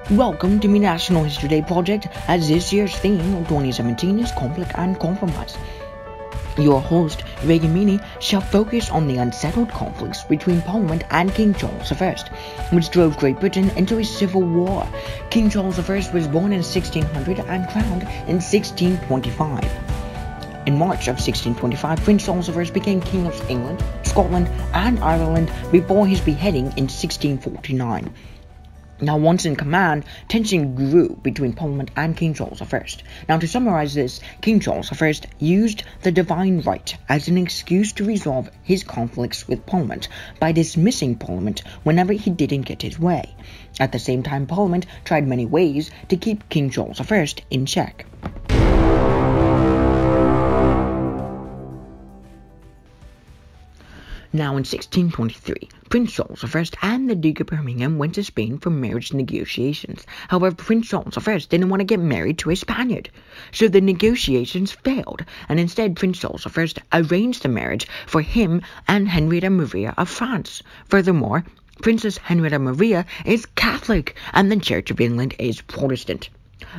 Welcome to my National History Day project, as this year's theme of 2017 is conflict and compromise. Your host, Regan Meany, shall focus on the unsettled conflicts between Parliament and King Charles I, which drove Great Britain into a civil war. King Charles I was born in 1600 and crowned in 1625. In March of 1625, Prince Charles I became King of England, Scotland, and Ireland before his beheading in 1649. Now, once in command, tension grew between Parliament and King Charles I. Now, to summarize this, King Charles I used the divine right as an excuse to resolve his conflicts with Parliament by dismissing Parliament whenever he didn't get his way. At the same time, Parliament tried many ways to keep King Charles I in check. Now, in 1623, Prince Charles I and the Duke of Birmingham went to Spain for marriage negotiations. However, Prince Charles I didn't want to get married to a Spaniard, so the negotiations failed, and instead Prince Charles I arranged the marriage for him and Henrietta Maria of France. Furthermore, Princess Henrietta Maria is Catholic, and the Church of England is Protestant.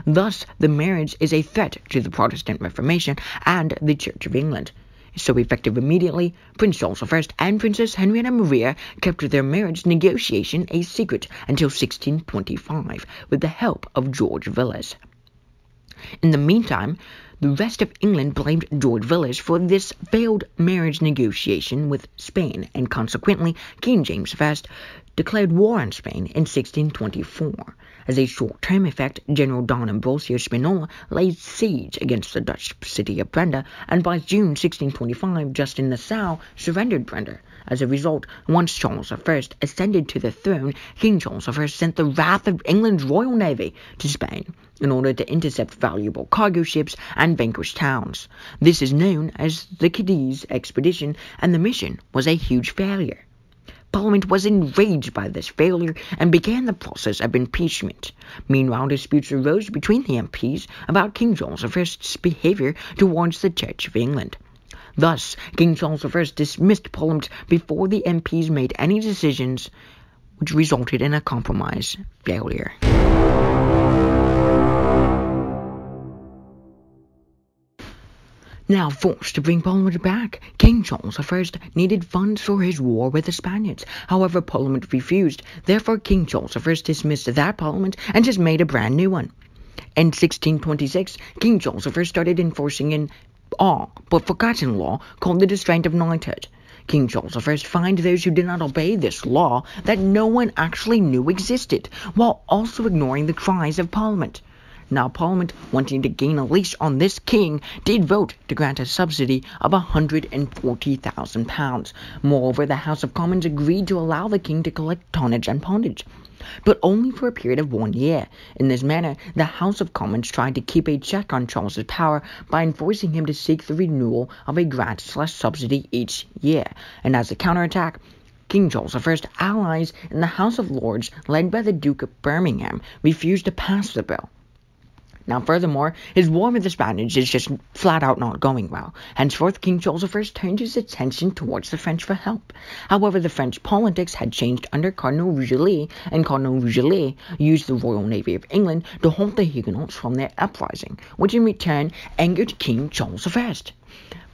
Thus, the marriage is a threat to the Protestant Reformation and the Church of England. So effective immediately, Prince Charles I and Princess Henrietta Maria kept their marriage negotiation a secret until 1625 with the help of George Villiers. In the meantime, the rest of England blamed George Villiers for this failed marriage negotiation with Spain, and consequently King James I declared war on Spain in 1624. As a short-term effect, General Don Ambrosio Spinola laid siege against the Dutch city of Breda, and by June 1625, Justin Nassau surrendered Breda. As a result, once Charles I ascended to the throne, King Charles I sent the wrath of England's Royal Navy to Spain in order to intercept valuable cargo ships and vanquish towns. This is known as the Cadiz expedition, and the mission was a huge failure. Parliament was enraged by this failure and began the process of impeachment. Meanwhile, disputes arose between the MPs about King Charles I's behavior towards the Church of England. Thus, King Charles I dismissed Parliament before the MPs made any decisions, which resulted in a compromise failure. Now forced to bring Parliament back, King Charles I needed funds for his war with the Spaniards. However, Parliament refused. Therefore, King Charles I dismissed that Parliament and just made a brand new one. In 1626, King Charles I started enforcing an but forgotten law called the Distraint of Knighthood. King Charles I fined those who did not obey this law that no one actually knew existed, while also ignoring the cries of Parliament. Now, Parliament, wanting to gain a leash on this king, did vote to grant a subsidy of £140,000. Moreover, the House of Commons agreed to allow the king to collect tonnage and poundage, but only for a period of 1 year. In this manner, the House of Commons tried to keep a check on Charles's power by enforcing him to seek the renewal of a grant/subsidy each year. And as a counterattack, King Charles I's allies in the House of Lords, led by the Duke of Birmingham, refused to pass the bill. Now, furthermore, his war with the Spaniards is just flat out not going well. Henceforth, King Charles I turned his attention towards the French for help. However, the French politics had changed under Cardinal Richelieu, and Cardinal Richelieu used the Royal Navy of England to halt the Huguenots from their uprising, which in return angered King Charles I.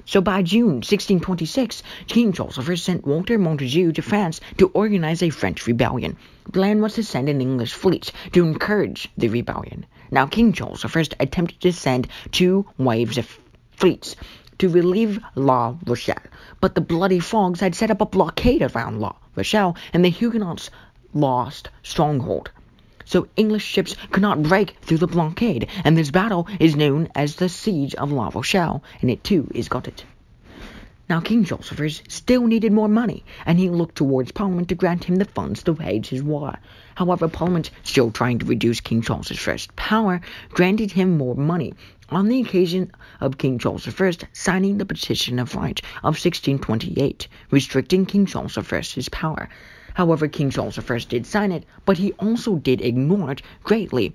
So by June 1626, King Charles I sent Walter Montagu to France to organize a French rebellion. The plan was to send an English fleet to encourage the rebellion. Now, King Charles I attempted to send 2 waves of fleets to relieve La Rochelle, but the bloody frogs had set up a blockade around La Rochelle, and the Huguenots lost stronghold. So English ships could not break through the blockade, and this battle is known as the Siege of La Rochelle, and it too is gutted. Now, King Charles I still needed more money, and he looked towards Parliament to grant him the funds to wage his war. However, Parliament, still trying to reduce King Charles I's power, granted him more money, on the occasion of King Charles I signing the Petition of Right of 1628, restricting King Charles I's power. However, King Charles I did sign it, but he also did ignore it greatly,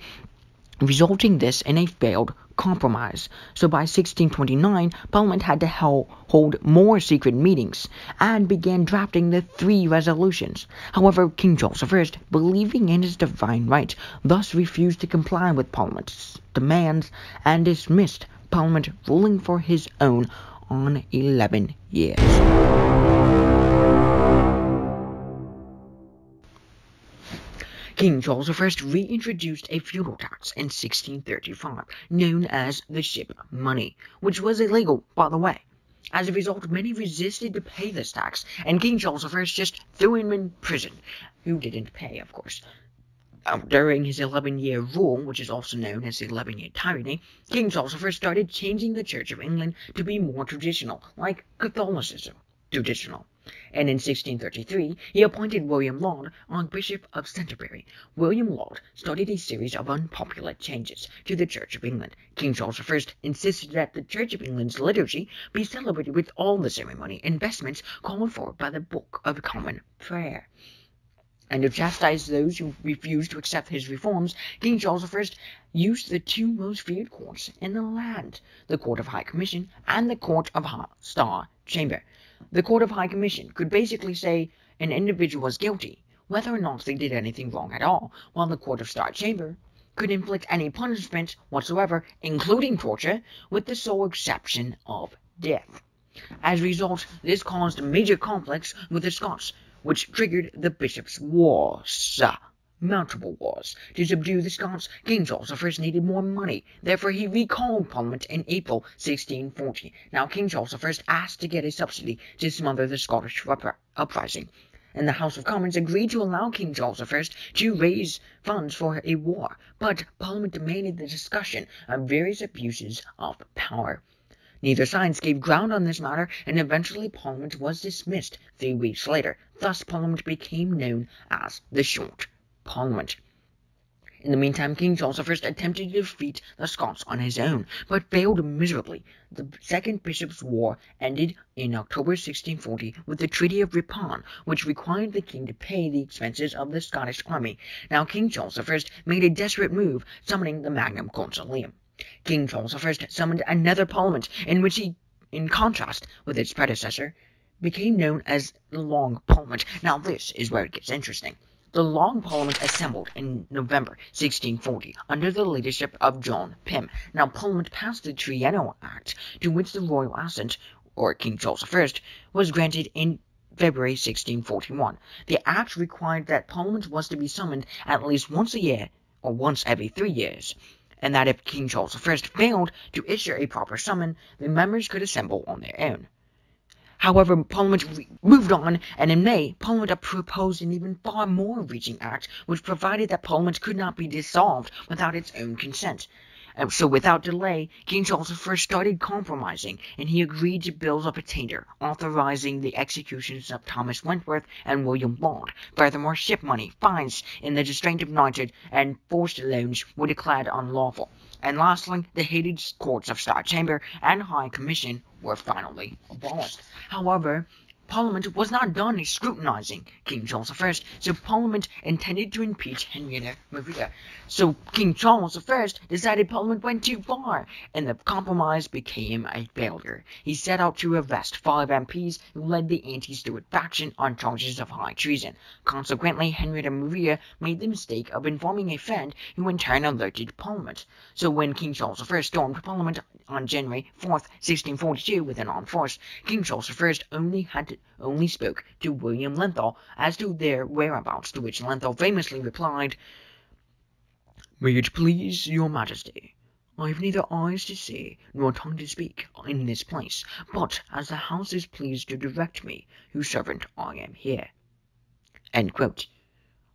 resulting this in a failed compromise. So by 1629, Parliament had to hold more secret meetings and began drafting the 3 resolutions. However, King Charles I, believing in his divine right, thus refused to comply with Parliament's demands and dismissed Parliament, ruling for his own on 11 years. King Charles I reintroduced a feudal tax in 1635, known as the ship money, which was illegal, by the way. As a result, many resisted to pay this tax, and King Charles I just threw him in prison, who didn't pay, of course. During his 11-year rule, which is also known as the 11-year tyranny, King Charles I started changing the Church of England to be more traditional, like Catholicism. And in 1633, he appointed William Laud Archbishop of Canterbury. William Laud started a series of unpopular changes to the Church of England. King Charles I insisted that the Church of England's liturgy be celebrated with all the ceremony and vestments called for by the Book of Common Prayer. And to chastise those who refused to accept his reforms, King Charles I used the 2 most feared courts in the land, the Court of High Commission and the Court of Star Chamber. The Court of High Commission could basically say an individual was guilty, whether or not they did anything wrong at all, while the Court of Star Chamber could inflict any punishment whatsoever, including torture, with the sole exception of death. As a result, this caused major conflicts with the Scots, which triggered the Bishops' Wars. Multiple wars. To subdue the Scots, King Charles I needed more money. Therefore, he recalled Parliament in April 1640. Now, King Charles I asked to get a subsidy to smother the Scottish uprising, and the House of Commons agreed to allow King Charles I to raise funds for a war, but Parliament demanded the discussion of various abuses of power. Neither side gave ground on this matter, and eventually Parliament was dismissed 3 weeks later. Thus, Parliament became known as the Short Parliament. In the meantime, King Charles I attempted to defeat the Scots on his own, but failed miserably. The Second Bishops' War ended in October 1640 with the Treaty of Ripon, which required the king to pay the expenses of the Scottish army. Now, King Charles I made a desperate move, summoning the Magnum Concilium. King Charles I summoned another parliament, in which he, in contrast with its predecessor, became known as the Long Parliament. Now, this is where it gets interesting. The Long Parliament assembled in November 1640 under the leadership of John Pym. Now, Parliament passed the Triennial Act, to which the royal assent, or King Charles I, was granted in February 1641. The act required that Parliament was to be summoned at least once a year, or once every 3 years, and that if King Charles I failed to issue a proper summon, the members could assemble on their own. However, Parliament moved on, and in May, Parliament proposed an even far more reaching act, which provided that Parliament could not be dissolved without its own consent. So without delay, King Charles I started compromising, and he agreed to bills of attainder, authorizing the executions of Thomas Wentworth and William Laud. Furthermore, ship money, fines in the distraint of knighthood, and forced loans were declared unlawful. And lastly, the hated courts of Star Chamber and High Commission were finally abolished. However, Parliament was not done scrutinizing King Charles I, so Parliament intended to impeach Henrietta Maria. So King Charles I decided Parliament went too far, and the compromise became a failure. He set out to arrest 5 MPs who led the anti-Stuart faction on charges of high treason. Consequently, Henrietta Maria made the mistake of informing a friend, who in turn alerted Parliament. So when King Charles I stormed Parliament on January 4th, 1642 with an armed force, King Charles I only spoke to William Lenthal as to their whereabouts, to which Lenthal famously replied, "May it please your majesty, I have neither eyes to see nor tongue to speak in this place, but as the house is pleased to direct me, whose servant I am here." End quote.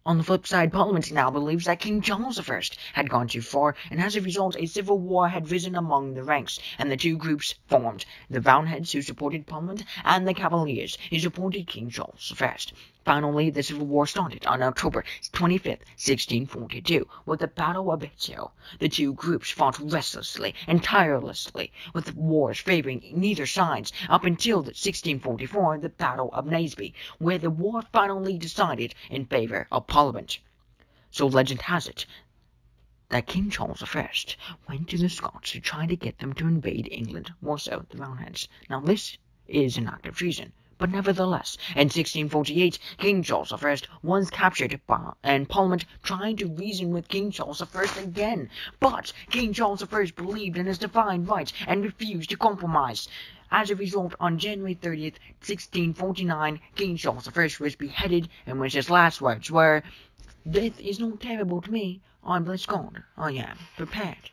On the flip side, Parliament now believes that King Charles I had gone too far, and as a result, a civil war had risen among the ranks, and the 2 groups formed, the Roundheads, who supported Parliament, and the Cavaliers, who supported King Charles I. Finally, the Civil War started on October 25th, 1642, with the Battle of Edgehill. The 2 groups fought restlessly and tirelessly, with wars favoring neither sides, up until 1644, the Battle of Naseby, where the war finally decided in favor of Parliament. So legend has it that King Charles I went to the Scots to try to get them to invade England, more so the Roundheads. Now this is an act of treason, but nevertheless, in 1648, King Charles I was captured and Parliament tried to reason with King Charles I again, but King Charles I believed in his divine rights and refused to compromise. As a result, on January 30th, 1649, King Charles I was beheaded, in which his last words were, "Death is not terrible to me. I bless God, I am prepared."